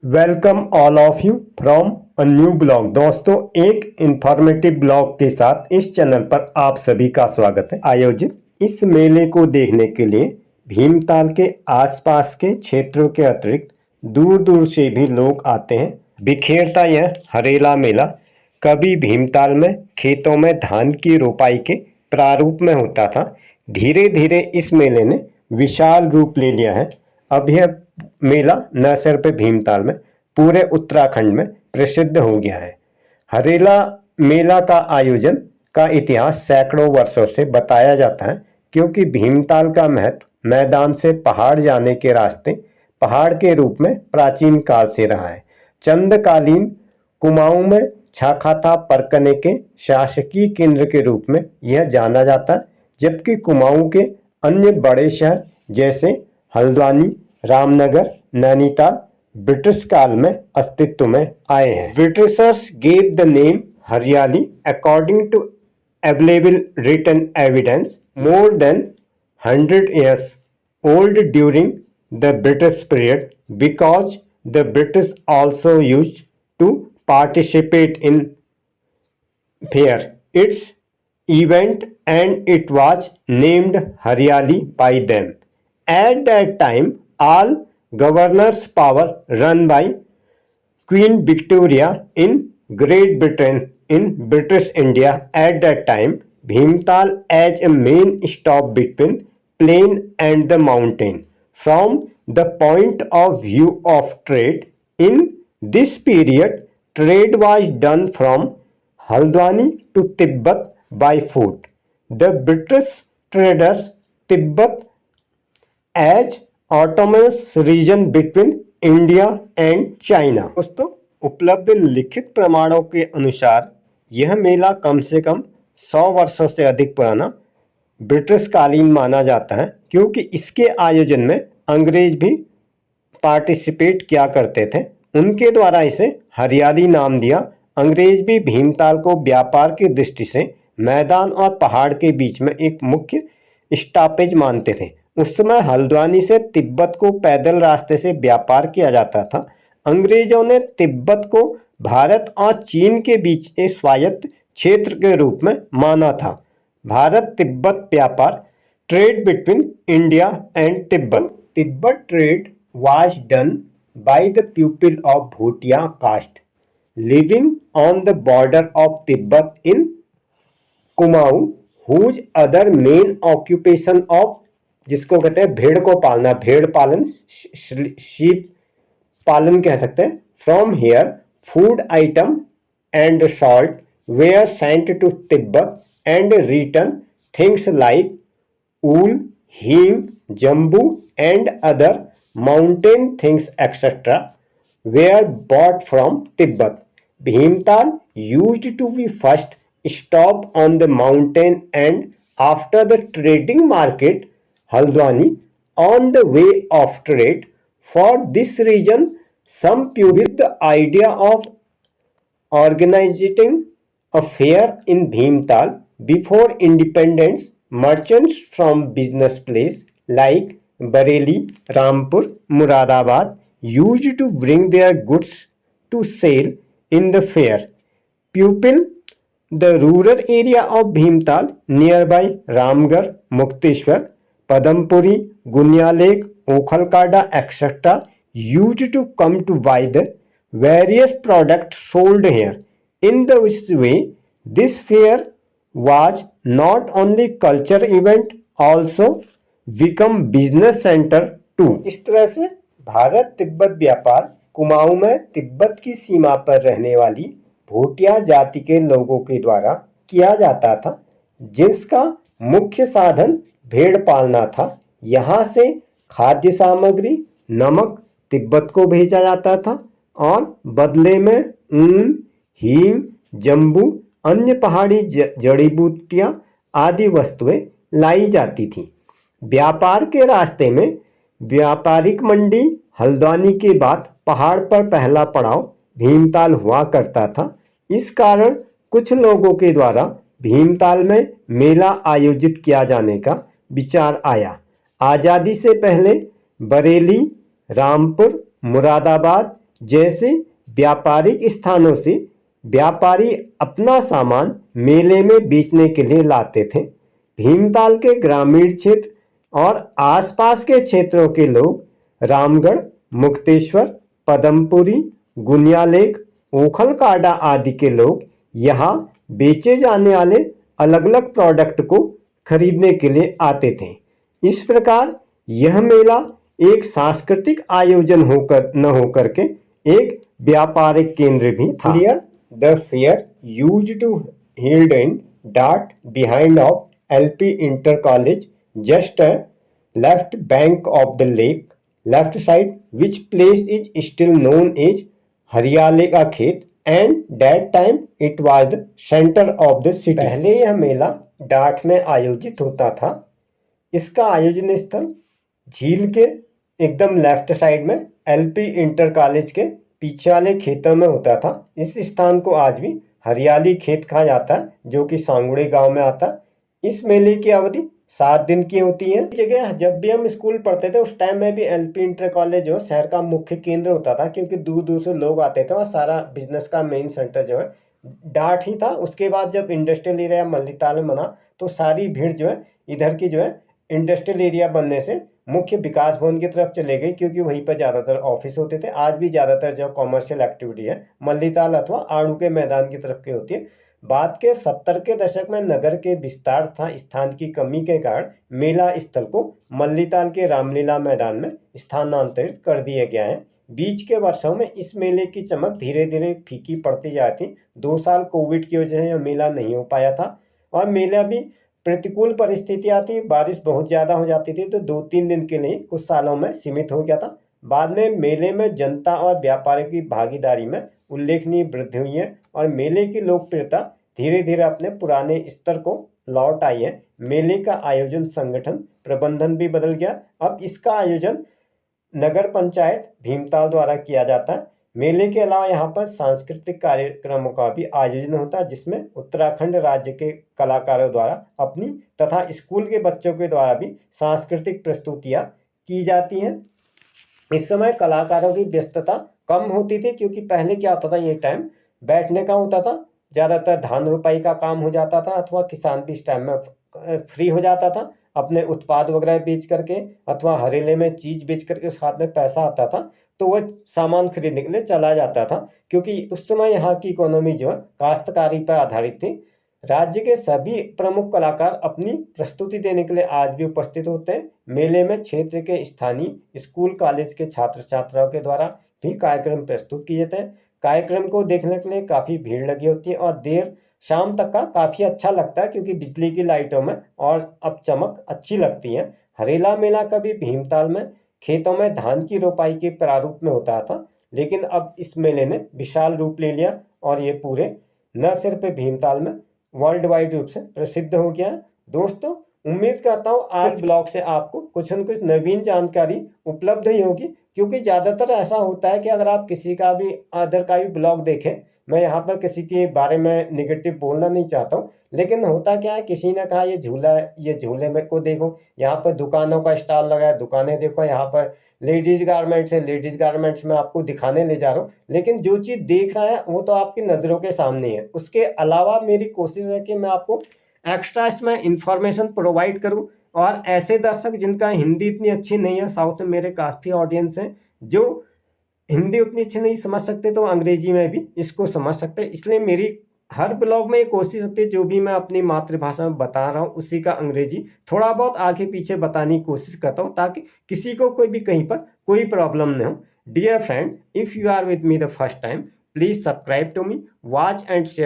Welcome all of you from a new blog. दोस्तों, एक informative blog के साथ इस चैनल पर आप सभी का स्वागत है। आयोजित इस मेले को देखने के लिए भीमताल के आसपास के क्षेत्रों के अतिरिक्त दूर दूर से भी लोग आते हैं। बिखेरता यह हरेला मेला कभी भीमताल में खेतों में धान की रोपाई के प्रारूप में होता था। धीरे धीरे इस मेले ने विशाल रूप ले लिया है। अब यह मेला न सिर्फ भीमताल में पूरे उत्तराखंड में प्रसिद्ध हो गया है। हरेला मेला का आयोजन का इतिहास सैकड़ों वर्षों से बताया जाता है, क्योंकि भीमताल का महत्व मैदान से पहाड़ जाने के रास्ते पहाड़ के रूप में प्राचीन काल से रहा है। चंदकालीन कुमाऊं में छाखाता परकने के शासकीय केंद्र के रूप में यह जाना जाता है, जबकि कुमाऊं के अन्य बड़े शहर जैसे हल्द्वानी, रामनगर, नैनीताल ब्रिटिश काल में अस्तित्व में आए हैं। Britishers gave the name Hariyali according to available written evidence more than 100 years old during the British period, because the British also used to participate in fair its event and it was named Haryali by them. At that time, all governors' power run by Queen Victoria in Great Britain in British India. At that time, Bhimtal as a main stop between plain and the mountain. From the point of view of trade, in this period, trade was done from Haldwani to Tibet by foot. The British traders Tibet as autonomous region between India and China. दोस्तों, उपलब्ध लिखित प्रमाणों के अनुसार यह मेला कम से कम 100 वर्षों से अधिक पुराना ब्रिटिश कालीन माना जाता है, क्योंकि इसके आयोजन में अंग्रेज भी पार्टिसिपेट किया करते थे। उनके द्वारा इसे हरियाली नाम दिया। अंग्रेज भी भीमताल को व्यापार की दृष्टि से मैदान और पहाड़ के बीच में एक मुख्य स्टॉपेज मानते थे। उस समय हल्द्वानी से तिब्बत को पैदल रास्ते से व्यापार किया जाता था। अंग्रेजों ने तिब्बत को भारत और चीन के बीच एक स्वायत्त क्षेत्र के रूप में माना था। भारत तिब्बत व्यापार trade between India and Tibet trade was done by the people of Bhutia caste living on the border of Tibet in Kumaon, whose other main occupation of, जिसको कहते हैं भेड़ को पालना, भेड़ पालन, शीप पालन कह सकते हैं। From here food item and salt were sent to Tibet and return things like wool, hing, jambu and other mountain things etcetera were bought from Tibet. Bhimtal used to be first stop on the mountain and after the trading market Haldwani on the way of trade. For this reason, some people with the idea of organizing a fair in Bhimtal before independence, merchants from business place like Bareilly, Rampur, Muradabad used to bring their goods to sale in the fair. People the rural area of Bhimtal nearby Ramgarh, Mukteshwar, Padampuri, Gunya Lake, Okhalkada, etc. used to come to buy the various products sold here. In this way, this fair was not only culture event, also become business center too. इस तरह से Bharat Tibet व्यापार कुमाऊं में तिब्बत की सीमा पर रहने वाली भूटिया जाति के लोगों के द्वारा किया जाता था, जिसका मुख्य साधन भेड़ पालना था। यहाँ से खाद्य सामग्री, नमक तिब्बत को भेजा जाता था और बदले में ऊन, हींग, जम्बू, अन्य पहाड़ी जड़ी बूटियां आदि वस्तुएं लाई जाती थी। व्यापार के रास्ते में व्यापारिक मंडी हल्द्वानी के बाद पहाड़ पर पहला पड़ाव भीमताल हुआ करता था। इस कारण कुछ लोगों के द्वारा भीमताल में मेला आयोजित किया जाने का विचार आया। आज़ादी से पहले बरेली, रामपुर, मुरादाबाद जैसे व्यापारिक स्थानों से व्यापारी अपना सामान मेले में बेचने के लिए लाते थे। भीमताल के ग्रामीण क्षेत्र और आसपास के क्षेत्रों के लोग रामगढ़, मुक्तेश्वर, पदमपुरी, गुनियालेक, ओखलकाडा आदि के लोग यहाँ बेचे जाने वाले अलग अलग प्रोडक्ट को खरीदने के लिए आते थे। इस प्रकार यह मेला एक सांस्कृतिक आयोजन न होकर के एक व्यापारिक केंद्र भी था। The fair used to held in dart behind of LP inter college just left bank of the lake left side which place is still known as Hariyale का khet and that time it was the centre of the city. पहले यह मेला dart में आयोजित होता था। इसका आयोजन स्थल झील के एकदम लेफ्ट साइड में LP इंटर कॉलेज के पीछे वाले खेतों में होता था। इस स्थान को आज भी हरियाली खेत कहा जाता है, जो कि सांगुड़े गांव में आता है। इस मेले की अवधि 7 दिन की होती है। जगह जब भी हम स्कूल पढ़ते थे उस टाइम में भी LP इंटर कॉलेज जो शहर का मुख्य केंद्र होता था, क्योंकि दूर दूर से लोग आते थे और सारा बिजनेस का मेन सेंटर जो है डार्ट ही था। उसके बाद जब इंडस्ट्रियल एरिया मल्लीताल में बना तो सारी भीड़ जो है इधर की जो है इंडस्ट्रियल एरिया बनने से मुख्य विकास भवन की तरफ चले गई, क्योंकि वहीं पर ज़्यादातर ऑफिस होते थे। आज भी ज़्यादातर जो कॉमर्शियल एक्टिविटी है मल्लीताल अथवा आड़ू के मैदान की तरफ की होती है। बाद के 70 के दशक में नगर के विस्तार तथा स्थान की कमी के कारण मेला स्थल को मल्लीताल के रामलीला मैदान में स्थानांतरित कर दिया गया है। बीच के वर्षों में इस मेले की चमक धीरे धीरे फीकी पड़ती जाती। 2 साल कोविड की वजह से यह मेला नहीं हो पाया था और मेला भी प्रतिकूल परिस्थितियाँ थी, बारिश बहुत ज़्यादा हो जाती थी, तो 2-3 दिन के लिए कुछ सालों में सीमित हो गया था। बाद में मेले में जनता और व्यापारियों की भागीदारी में उल्लेखनीय वृद्धि हुई है और मेले की लोकप्रियता धीरे धीरे अपने पुराने स्तर को लौट आई है। मेले का आयोजन संगठन प्रबंधन भी बदल गया। अब इसका आयोजन नगर पंचायत भीमताल द्वारा किया जाता है। मेले के अलावा यहाँ पर सांस्कृतिक कार्यक्रमों का भी आयोजन होता है, जिसमें उत्तराखंड राज्य के कलाकारों द्वारा अपनी तथा स्कूल के बच्चों के द्वारा भी सांस्कृतिक प्रस्तुतियाँ की जाती हैं। इस समय कलाकारों की व्यस्तता कम होती थी, क्योंकि पहले क्या होता था, ये टाइम बैठने का होता था, ज़्यादातर धान रोपाई का काम हो जाता था अथवा किसान भी इस टाइम में फ्री हो जाता था अपने उत्पाद वगैरह बेच करके अथवा हरेले में चीज़ बेच करके उस हाथ में पैसा आता था तो वह सामान खरीदने के लिए चला जाता था, क्योंकि उस समय यहाँ की इकोनॉमी जो है काश्तकारी पर आधारित थी। राज्य के सभी प्रमुख कलाकार अपनी प्रस्तुति देने के लिए आज भी उपस्थित होते हैं। मेले में क्षेत्र के स्थानीय स्कूल कॉलेज के छात्र छात्राओं के द्वारा भी कार्यक्रम प्रस्तुत किए जाते हैं। कार्यक्रम को देखने के लिए काफ़ी भीड़ लगी होती है और देर शाम तक का काफ़ी अच्छा लगता है, क्योंकि बिजली की लाइटों में और अब चमक अच्छी लगती है। हरेला मेला कभी भीमताल में खेतों में धान की रोपाई के प्रारूप में होता था, लेकिन अब इस मेले ने विशाल रूप ले लिया और ये पूरे न सिर्फ भीमताल में वर्ल्ड वाइड रूप से प्रसिद्ध हो गया है। दोस्तों, उम्मीद करता हूँ आज ब्लॉग से आपको कुछ न कुछ नवीन जानकारी उपलब्ध ही होगी, क्योंकि ज़्यादातर ऐसा होता है कि अगर आप किसी का भी अदर का भी ब्लॉग देखें, मैं यहाँ पर किसी के बारे में नेगेटिव बोलना नहीं चाहता हूँ, लेकिन होता क्या है, किसी ने कहा ये झूला है, ये झूले में को देखो, यहाँ पर दुकानों का स्टॉल लगा है, दुकानें देखो, यहाँ पर लेडीज़ गारमेंट्स है, लेडीज़ गारमेंट्स में आपको दिखाने ले जा रहा हूँ, लेकिन जो चीज़ देख रहा है वो तो आपकी नज़रों के सामने है। उसके अलावा मेरी कोशिश है कि मैं आपको एक्स्ट्रा इसमें इंफॉर्मेशन प्रोवाइड करूँ और ऐसे दर्शक जिनका हिंदी इतनी अच्छी नहीं है, साउथ में मेरे काफ़ी ऑडियंस हैं जो हिंदी उतनी अच्छी नहीं समझ सकते, तो अंग्रेजी में भी इसको समझ सकते हैं। इसलिए मेरी हर ब्लॉग में ये कोशिश होती है जो भी मैं अपनी मातृभाषा में बता रहा हूँ उसी का अंग्रेजी थोड़ा बहुत आगे पीछे बताने की कोशिश करता हूँ, ताकि किसी को कोई भी कहीं पर कोई प्रॉब्लम नहीं हो। Dear friend, if you are with me the first time, please subscribe to me, watch and share